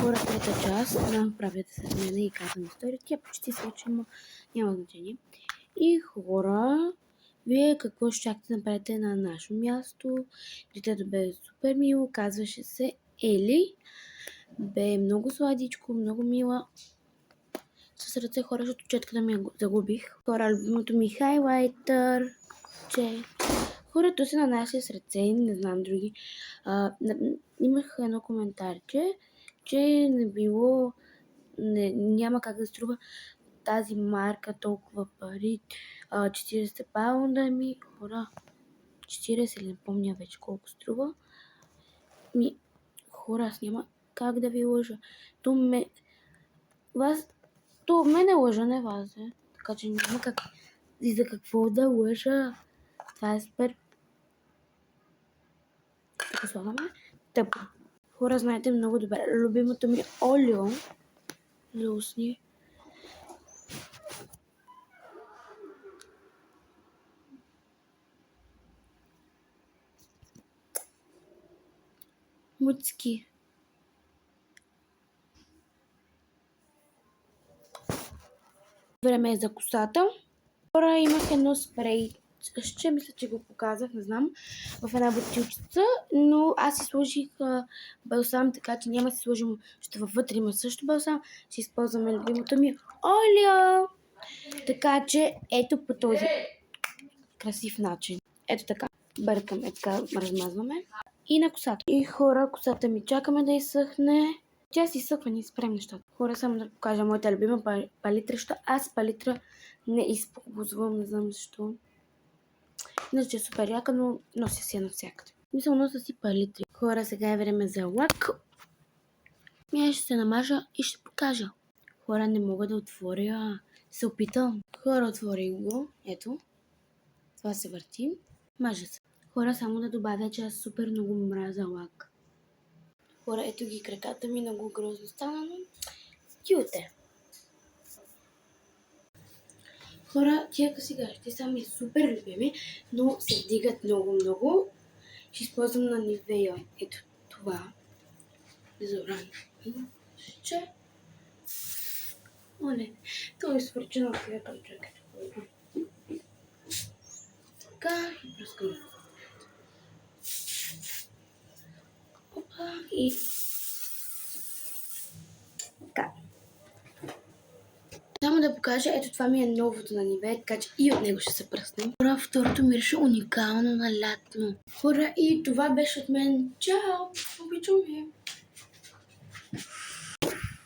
Хора, трета част на правете с мен и казвам история. Тя почти свърши, но няма значение. И хора, вие какво ще да направите на наше място? Детето бе супер мило, казваше се Ели. Бе много сладичко, много мила. С ръце хора, защото четката ми я загубих. Хора, любимото ми хайлайтър, че хората се нанася с ръце, не знам други. Имах едно коментарче, че не било, няма как да струва тази марка толкова пари. 40 паунда ми, хора, 40 не помня вече колко струва. Хора, аз няма как да ви лъжа. То мене лъжа, не вас, така че няма как и за какво да лъжа. Това е супер. Така слагаме. Тъпо. Хора, знаете много добре. Любимото ми олио за устни. Муцки. Време е за косата. Хора, имах едно спрей. Ще мисля, че го показах, не знам, в една бутилчица, но аз си сложих балсам, така че няма да си сложим, ще вътре има също балсам, ще използваме любимото ми олио. Така че ето по този красив начин. Ето така, бъркаме, така размазваме. И на косата. И хора, косата ми чакаме да изсъхне. Тя си изсъхва, ние спрем нещата. Хора, само да покажа моята любима палитра, защото аз палитра не използвам, не знам защо. Иначе е супер яка, но нося си я навсякъде. Мисля, нося си палитри. Хора, сега е време за лак. Аз ще се намажа и ще покажа. Хора, не мога да отворя. Се опитам. Хора, отворих го. Ето. Това се върти. Мажа се. Хора, само да добавя, че аз супер много мразя лак. Хора, ето ги краката ми, много грозно стана, но кюте. Хора, тия късигащи са ми супер любими, но се вдигат много. Ще използвам на Нивея. Ето това. Дезодорант. Че? О, не. Това е свърчено от приятел, чакайте. Така и пръскам. Опа и така. Само да покажа, ето това ми е новото на Нивея, така че и от него ще се пръснем. Хора, второто мирише уникално на лятно. Хора, и това беше от мен. Чао! Обичам ви!